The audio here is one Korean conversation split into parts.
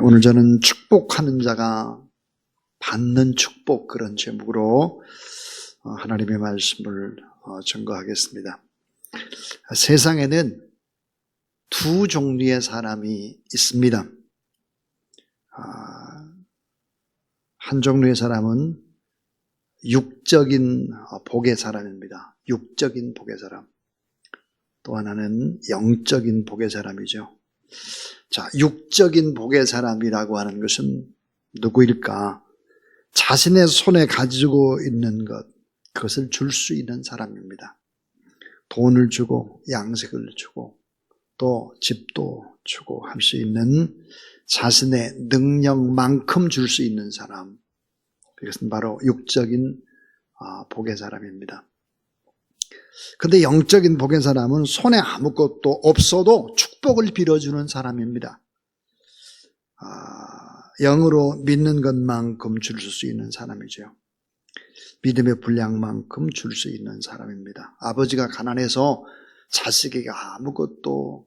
오늘 저는 축복하는 자가 받는 축복, 그런 제목으로 하나님의 말씀을 증거하겠습니다. 세상에는 두 종류의 사람이 있습니다. 한 종류의 사람은 육적인 복의 사람입니다. 육적인 복의 사람. 또 하나는 영적인 복의 사람이죠. 자, 육적인 복의 사람이라고 하는 것은 누구일까? 자신의 손에 가지고 있는 것, 그것을 줄 수 있는 사람입니다. 돈을 주고 양식을 주고 또 집도 주고 할 수 있는 자신의 능력만큼 줄 수 있는 사람, 그것은 바로 육적인 복의 사람입니다. 그런데 영적인 복의 사람은 손에 아무것도 없어도 축복을 빌어주는 사람입니다. 영으로 믿는 것만큼 줄 수 있는 사람이죠. 믿음의 분량만큼 줄 수 있는 사람입니다. 아버지가 가난해서 자식에게 아무것도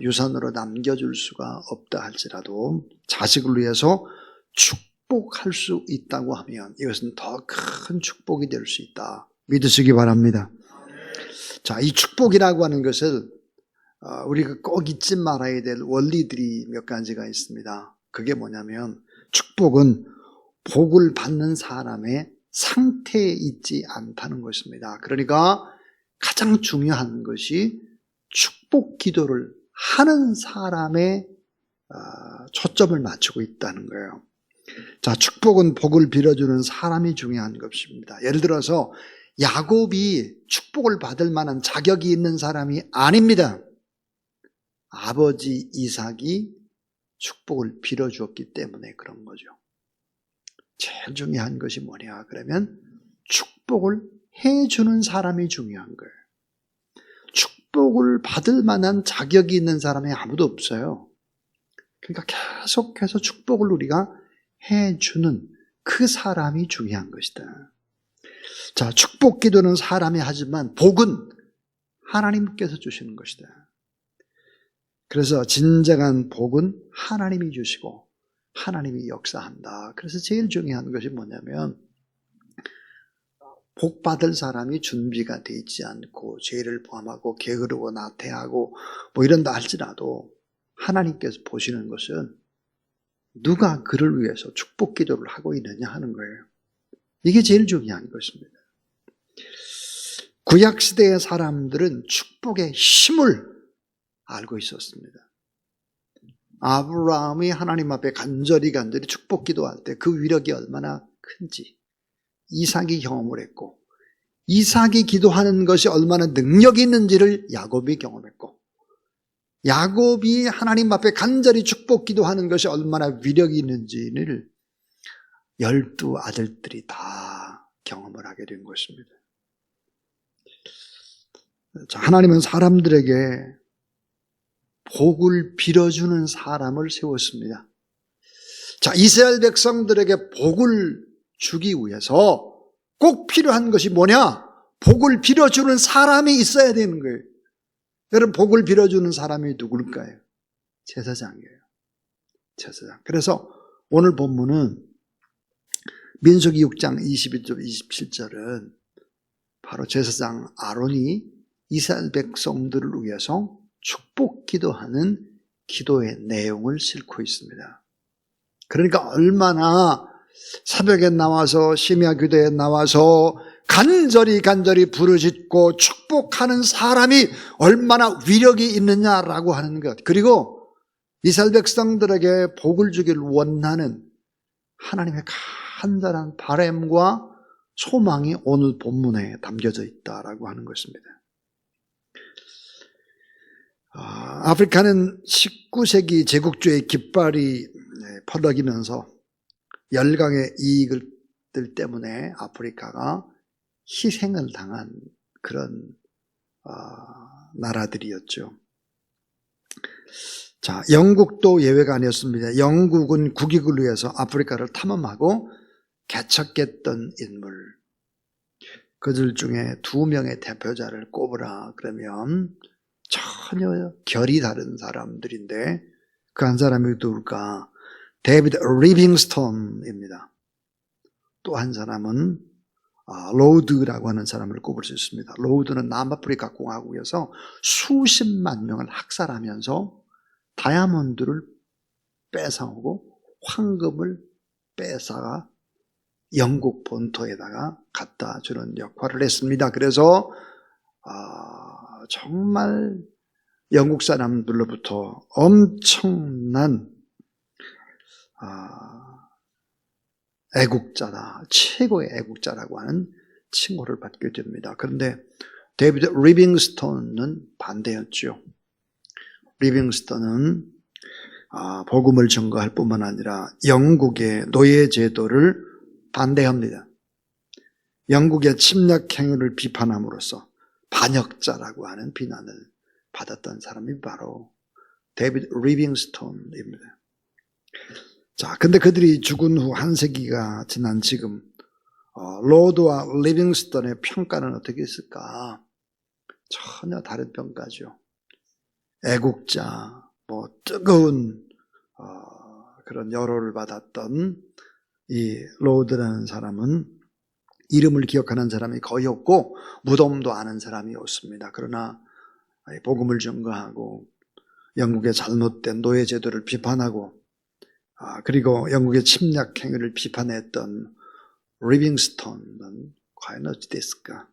유산으로 남겨줄 수가 없다 할지라도 자식을 위해서 축복할 수 있다고 하면 이것은 더 큰 축복이 될 수 있다. 믿으시기 바랍니다. 자, 이 축복이라고 하는 것을 우리가 꼭 잊지 말아야 될 원리들이 몇 가지가 있습니다. 그게 뭐냐면 축복은 복을 받는 사람의 상태에 있지 않다는 것입니다. 그러니까 가장 중요한 것이 축복 기도를 하는 사람의 초점을 맞추고 있다는 거예요. 자, 축복은 복을 빌어주는 사람이 중요한 것입니다. 예를 들어서 야곱이 축복을 받을 만한 자격이 있는 사람이 아닙니다. 아버지 이삭이 축복을 빌어주었기 때문에 그런 거죠. 제일 중요한 것이 뭐냐 그러면 축복을 해주는 사람이 중요한 거예요. 축복을 받을 만한 자격이 있는 사람이 아무도 없어요. 그러니까 계속해서 축복을 우리가 해주는 그 사람이 중요한 것이다. 자, 축복 기도는 사람이 하지만 복은 하나님께서 주시는 것이다. 그래서 진정한 복은 하나님이 주시고 하나님이 역사한다. 그래서 제일 중요한 것이 뭐냐면 복 받을 사람이 준비가 되어 있지 않고 죄를 범하고 게으르고 나태하고 뭐 이런다 할지라도 하나님께서 보시는 것은 누가 그를 위해서 축복 기도를 하고 있느냐 하는 거예요. 이게 제일 중요한 것입니다. 구약시대의 사람들은 축복의 힘을 알고 있었습니다. 아브라함이 하나님 앞에 간절히 축복 기도할 때 그 위력이 얼마나 큰지 이삭이 경험을 했고, 이삭이 기도하는 것이 얼마나 능력이 있는지를 야곱이 경험했고, 야곱이 하나님 앞에 간절히 축복 기도하는 것이 얼마나 위력이 있는지를 12 아들들이 다 경험을 하게 된 것입니다. 자, 하나님은 사람들에게 복을 빌어주는 사람을 세웠습니다. 자, 이스라엘 백성들에게 복을 주기 위해서 꼭 필요한 것이 뭐냐? 복을 빌어주는 사람이 있어야 되는 거예요. 여러분, 복을 빌어주는 사람이 누굴까요? 제사장이에요. 제사장. 그래서 오늘 본문은 민수기 6장 22절 27절은 바로 제사장 아론이 이스라엘 백성들을 위해서 축복 기도하는 기도의 내용을 싣고 있습니다. 그러니까 얼마나 새벽에 나와서 심야 기도에 나와서 간절히 부르짖고 축복하는 사람이 얼마나 위력이 있느냐라고 하는 것, 그리고 이스라엘 백성들에게 복을 주기를 원하는 하나님의 간절한 바람과 소망이 오늘 본문에 담겨져 있다라고 하는 것입니다. 아프리카는 19세기 제국주의 깃발이 퍼덕이면서 열강의 이익들 때문에 아프리카가 희생을 당한 그런 나라들이었죠. 자, 영국도 예외가 아니었습니다. 영국은 국익을 위해서 아프리카를 탐험하고 개척했던 인물, 그들 중에 2명의 대표자를 꼽으라 그러면 전혀 결이 다른 사람들인데 그 한 사람이 누굴까? 데이비드 리빙스톤입니다. 또 한 사람은 로드라고 하는 사람을 꼽을 수 있습니다. 로드는 남아프리카 공화국에서 수십만 명을 학살하면서 다이아몬드를 뺏어오고 황금을 뺏어가 영국 본토에다가 갖다 주는 역할을 했습니다. 그래서 정말 영국 사람들로부터 엄청난 애국자다, 최고의 애국자라고 하는 칭호를 받게 됩니다. 그런데 데이비드 리빙스톤은 반대였죠. 리빙스톤은 복음을 전거할 뿐만 아니라 영국의 노예 제도를 반대합니다. 영국의 침략 행위를 비판함으로써 반역자라고 하는 비난을 받았던 사람이 바로 데이비드 리빙스톤입니다. 자, 근데 그들이 죽은 후 한 세기가 지난 지금 로드와 리빙스톤의 평가는 어떻게 있을까? 전혀 다른 평가죠. 애국자, 뜨거운 그런 여로를 받았던 이 로드라는 사람은 이름을 기억하는 사람이 거의 없고 무덤도 아는 사람이 없습니다. 그러나 복음을 전거하고 영국의 잘못된 노예 제도를 비판하고 그리고 영국의 침략 행위를 비판했던 리빙스톤은 과연 어찌 됐을까?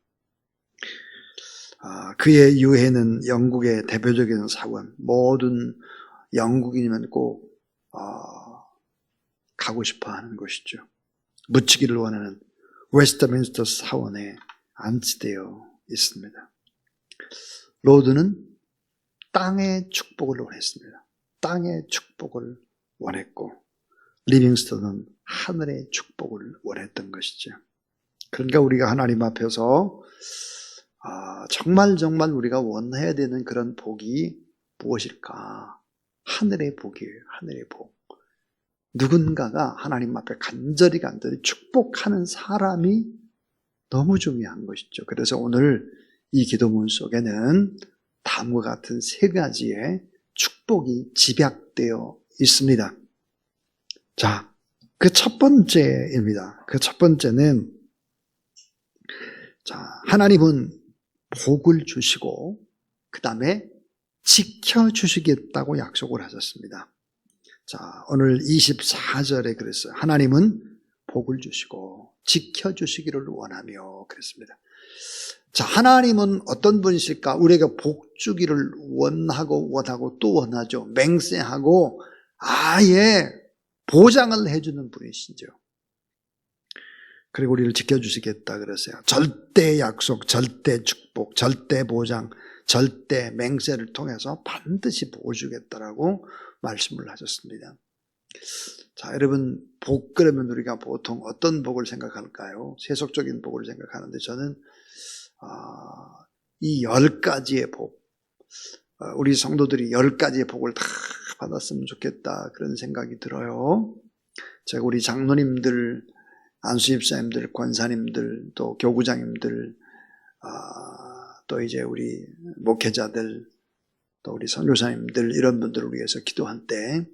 그의 유해는 영국의 대표적인 사원, 모든 영국인이면 꼭 가고 싶어 하는 곳이죠. 묻히기를 원하는 웨스트민스터 사원에 안치되어 있습니다. 로드는 땅의 축복을 원했습니다. 땅의 축복을 원했고 리빙스턴은 하늘의 축복을 원했던 것이죠. 그러니까 우리가 하나님 앞에서 정말 우리가 원해야 되는 그런 복이 무엇일까? 하늘의 복이에요. 하늘의 복. 누군가가 하나님 앞에 간절히 축복하는 사람이 너무 중요한 것이죠. 그래서 오늘 이 기도문 속에는 다음과 같은 세 가지의 축복이 집약되어 있습니다. 자, 그 첫 번째입니다. 그 첫 번째는 하나님은 복을 주시고 그 다음에 지켜주시겠다고 약속을 하셨습니다. 자, 오늘 24절에 그랬어요. 하나님은 복을 주시고 지켜주시기를 원하며 그랬습니다. 자, 하나님은 어떤 분이실까? 우리가 복 주기를 원하고 또 원하죠. 맹세하고 아예 보장을 해주는 분이시죠. 그리고 우리를 지켜주시겠다 그랬어요. 절대 약속, 절대 축복, 절대 보장, 절대 맹세를 통해서 반드시 복 주겠다라고 말씀을 하셨습니다. 자, 여러분, 복 그러면 우리가 보통 어떤 복을 생각할까요? 세속적인 복을 생각하는데 저는 이 10가지의 복, 우리 성도들이 10가지의 복을 다 받았으면 좋겠다 그런 생각이 들어요. 제가 우리 장로님들, 안수집사님들, 권사님들, 또 교구장님들, 또 이제 우리 목회자들, 또 우리 선교사님들 이런 분들을 위해서 기도할 때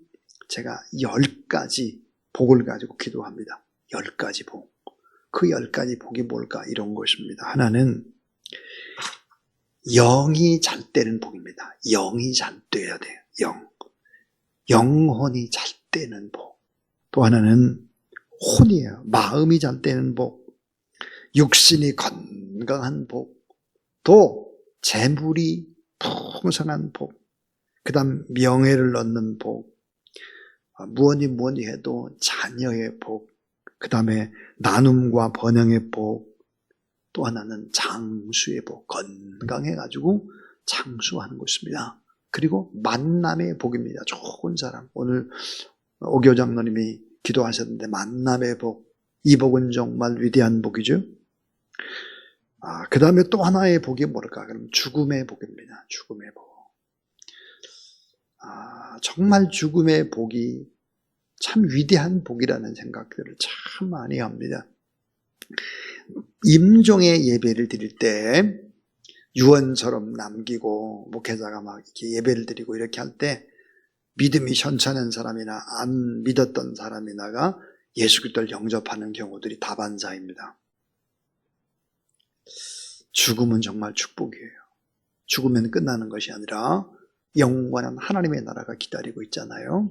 제가 10가지 복을 가지고 기도합니다. 10가지 복. 그 10가지 복이 뭘까? 이런 것입니다. 하나는 영이 잘 되는 복입니다. 영이 잘 돼야 돼요. 영혼이 잘 되는 복. 또 하나는 혼이에요. 마음이 잘 되는 복. 육신이 건강한 복. 또 재물이 풍성한 복. 그 다음 명예를 얻는 복. 무엇이 해도 자녀의 복. 그 다음에 나눔과 번영의 복. 또 하나는 장수의 복. 건강해가지고 장수하는 것입니다. 그리고 만남의 복입니다. 좋은 사람. 오늘 오교 장로님이 기도하셨는데 만남의 복. 이 복은 정말 위대한 복이죠. 그 다음에 또 하나의 복이 뭘까? 그럼 죽음의 복입니다. 죽음의 복. 정말 죽음의 복이 참 위대한 복이라는 생각들을 참 많이 합니다. 임종의 예배를 드릴 때 유언처럼 남기고 목회자가 막 이렇게 예배를 드리고 이렇게 할 때 믿음이 현찮은 사람이나 안 믿었던 사람이나가 예수 그리스도를 영접하는 경우들이 다반사입니다. 죽음은 정말 축복이에요. 죽으면 끝나는 것이 아니라 영원한 하나님의 나라가 기다리고 있잖아요.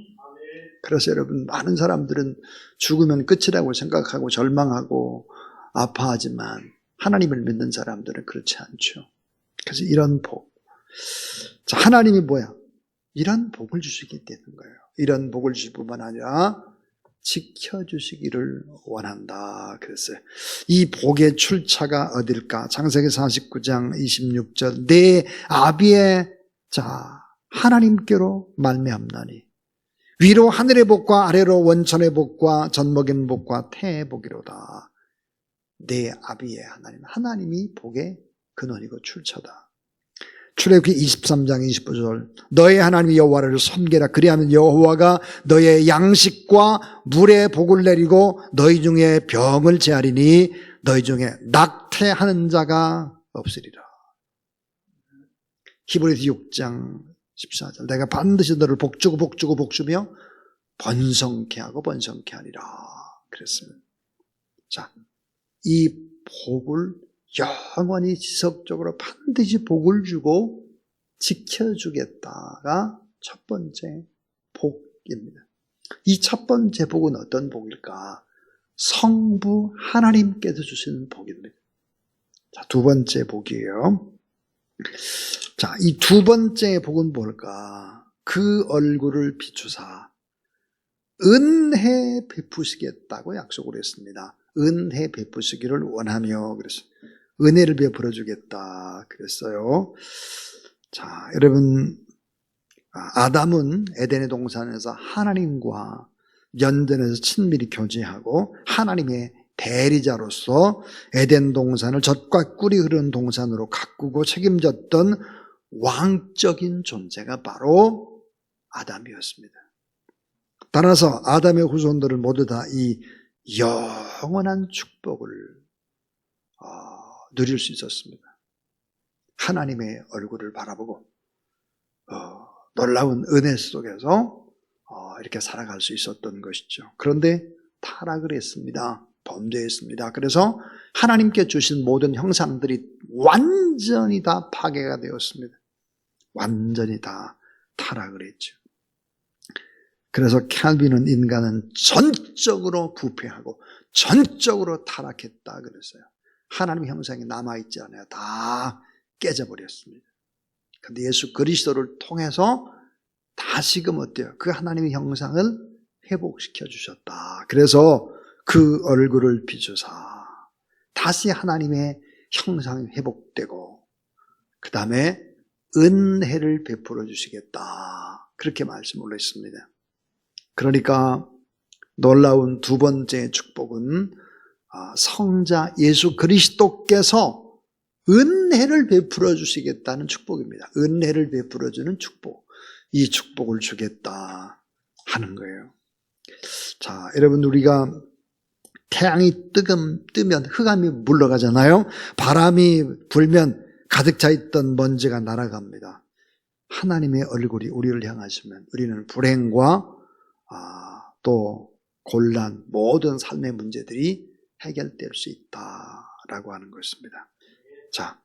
그래서 여러분, 많은 사람들은 죽으면 끝이라고 생각하고 절망하고 아파하지만 하나님을 믿는 사람들은 그렇지 않죠. 그래서 이런 복. 자, 하나님이 뭐야? 이런 복을 주시게 되는 거예요. 이런 복을 주실 뿐만 아니라 지켜주시기를 원한다 그랬어요. 이 복의 출처가 어딜까? 창세기 49장 26절 내 아비의 자 하나님께로 말미암나니 위로 하늘의 복과 아래로 원천의 복과 젖먹이는 복과 태의 복이로다. 내 아비의 하나님, 하나님이 복의 근원이고 출처다. 출애굽기 23장 25절 너의 하나님 여호와를 섬기라. 그리하면 여호와가 너의 양식과 물의 복을 내리고 너희 중에 병을 제하리니 너희 중에 낙태하는 자가 없으리라. 히브리서 6장 14절 내가 반드시 너를 복주고 복주고 복주며 번성케 하고 번성케 하리라 그랬습니다. 자, 이 복을 영원히 지속적으로 반드시 복을 주고 지켜주겠다가 첫 번째 복입니다. 이 첫 번째 복은 어떤 복일까? 성부 하나님께서 주시는 복입니다. 자, 두 번째 복이에요. 자, 이 두 번째 복은 뭘까? 그 얼굴을 비추사 은혜 베푸시겠다고 약속을 했습니다. 은혜 베푸시기를 원하며 그랬어요. 은혜를 베풀어 주겠다 그랬어요. 자, 여러분, 아담은 에덴의 동산에서 하나님과 연전에서 친밀히 교제하고 하나님의 대리자로서 에덴 동산을 젖과 꿀이 흐르는 동산으로 가꾸고 책임졌던 왕적인 존재가 바로 아담이었습니다. 따라서 아담의 후손들은 모두 다 이 영원한 축복을 누릴 수 있었습니다. 하나님의 얼굴을 바라보고 놀라운 은혜 속에서 이렇게 살아갈 수 있었던 것이죠. 그런데 타락을 했습니다. 범죄했습니다. 그래서 하나님께 주신 모든 형상들이 완전히 다 파괴가 되었습니다. 완전히 다 타락을 했죠. 그래서 캘빈은 인간은 전적으로 부패하고 전적으로 타락했다 그랬어요. 하나님의 형상이 남아있지 않아요. 다 깨져버렸습니다. 그런데 예수 그리스도를 통해서 다시금 어때요? 그 하나님의 형상을 회복시켜 주셨다. 그래서 그 얼굴을 비추사 다시 하나님의 형상이 회복되고 그 다음에 은혜를 베풀어 주시겠다. 그렇게 말씀을 했습니다. 그러니까 놀라운 두 번째 축복은 성자 예수 그리스도께서 은혜를 베풀어 주시겠다는 축복입니다. 은혜를 베풀어 주는 축복. 이 축복을 주겠다 하는 거예요. 자, 여러분, 우리가 태양이 뜨면 흑암이 물러가잖아요. 바람이 불면 가득 차 있던 먼지가 날아갑니다. 하나님의 얼굴이 우리를 향하시면 우리는 불행과 또 곤란, 모든 삶의 문제들이 해결될 수 있다라고 하는 것입니다. 자,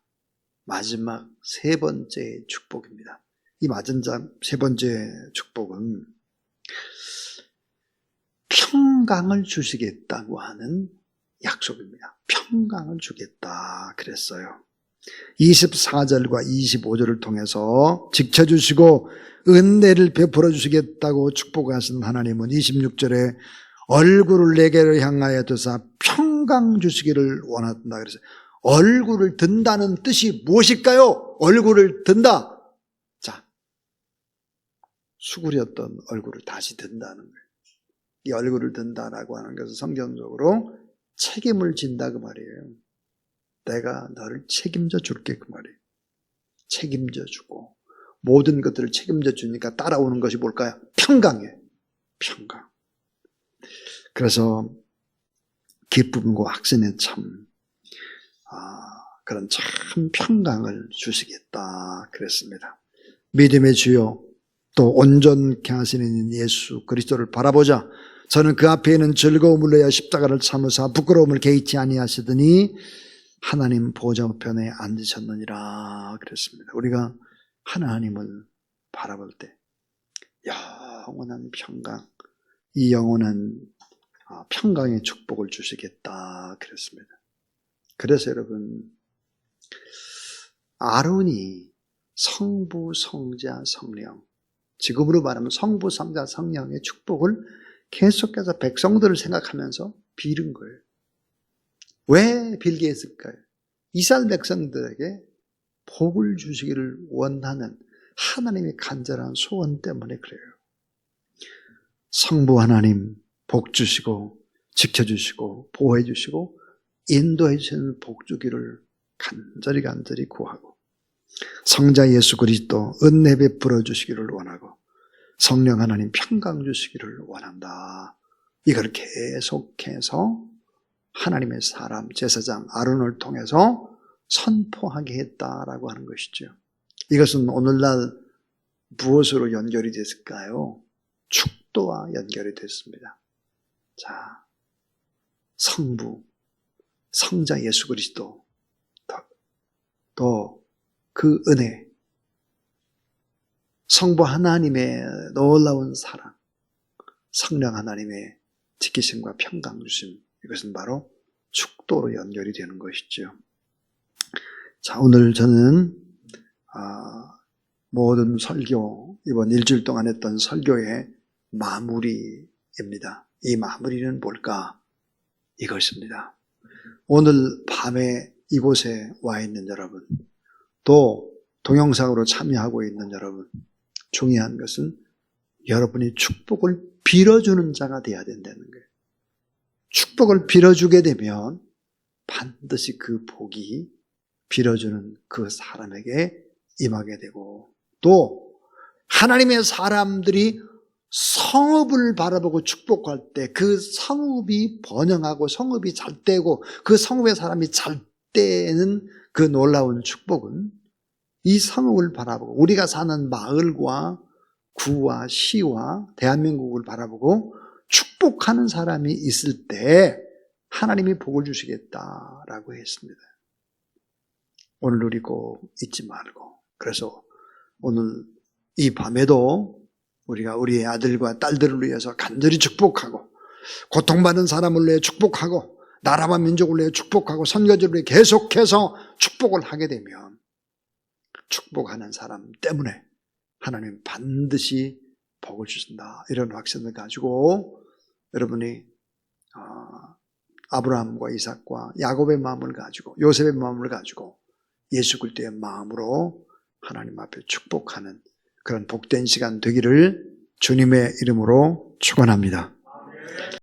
마지막 세 번째 축복입니다. 이 마지막 세 번째 축복은 평강을 주시겠다고 하는 약속입니다. 평강을 주겠다 그랬어요. 24절과 25절을 통해서 지켜주시고 은혜를 베풀어 주시겠다고 축복하신 하나님은 26절에 얼굴을 내게로 향하여 드사 평강 주시기를 원한다 그래서 얼굴을 든다는 뜻이 무엇일까요? 얼굴을 든다. 자, 수구렸던 얼굴을 다시 든다는 거예요. 이 얼굴을 든다라고 하는 것은 성경적으로 책임을 진다 그 말이에요. 내가 너를 책임져 줄게 그 말이에요. 책임져 주고 모든 것들을 책임져 주니까 따라오는 것이 뭘까요? 평강이에요. 평강. 그래서 기쁨과 확신에 참 그런 참 평강을 주시겠다 그랬습니다. 믿음의 주요 또 온전케 하시는 예수 그리스도를 바라보자. 저는 그 앞에 있는 즐거움을 내어 십자가를 참으사 부끄러움을 개의치 아니하시더니 하나님 보좌편에 앉으셨느니라 그랬습니다. 우리가 하나님을 바라볼 때 영원한 평강, 이 영원한 평강의 축복을 주시겠다 그랬습니다. 그래서 여러분, 아론이 성부, 성자, 성령, 지금으로 말하면 성부, 성자, 성령의 축복을 계속해서 백성들을 생각하면서 빌은 거예요. 왜 빌게 했을까요? 이스라엘 백성들에게 복을 주시기를 원하는 하나님의 간절한 소원 때문에 그래요. 성부 하나님 복 주시고 지켜주시고 보호해 주시고 인도해 주시는 복 주기를 간절히 구하고, 성자 예수 그리스도 은혜 베풀어 주시기를 원하고, 성령 하나님 평강 주시기를 원한다. 이걸 계속해서 하나님의 사람 제사장 아론을 통해서 선포하게 했다라고 하는 것이죠. 이것은 오늘날 무엇으로 연결이 됐을까요? 축도와 연결이 됐습니다. 자, 성부, 성자 예수 그리스도, 또 그 은혜, 성부 하나님의 놀라운 사랑, 성령 하나님의 지키심과 평강 주심, 이것은 바로 축도로 연결이 되는 것이죠. 자, 오늘 저는 모든 설교, 이번 일주일 동안 했던 설교의 마무리입니다. 이 마무리는 뭘까? 이것입니다. 오늘 밤에 이곳에 와 있는 여러분, 또 동영상으로 참여하고 있는 여러분, 중요한 것은 여러분이 축복을 빌어주는 자가 되어야 된다는 거예요. 축복을 빌어주게 되면 반드시 그 복이 빌어주는 그 사람에게 임하게 되고, 또 하나님의 사람들이 성읍을 바라보고 축복할 때 그 성읍이 번영하고 성읍이 잘 되고 그 성읍의 사람이 잘 되는 그 놀라운 축복은 이 성읍을 바라보고, 우리가 사는 마을과 구와 시와 대한민국을 바라보고 축복하는 사람이 있을 때 하나님이 복을 주시겠다라고 했습니다. 오늘 우리 꼭 잊지 말고, 그래서 오늘 이 밤에도 우리가 우리의 아들과 딸들을 위해서 간절히 축복하고, 고통받는 사람을 위해 축복하고, 나라와 민족을 위해 축복하고, 선교지를 위해 계속해서 축복을 하게 되면 축복하는 사람 때문에 하나님 반드시 복을 주신다, 이런 확신을 가지고 여러분이 아브라함과 이삭과 야곱의 마음을 가지고, 요셉의 마음을 가지고 예수 그리스도의 마음으로 하나님 앞에 축복하는 그런 복된 시간 되기를 주님의 이름으로 축원합니다.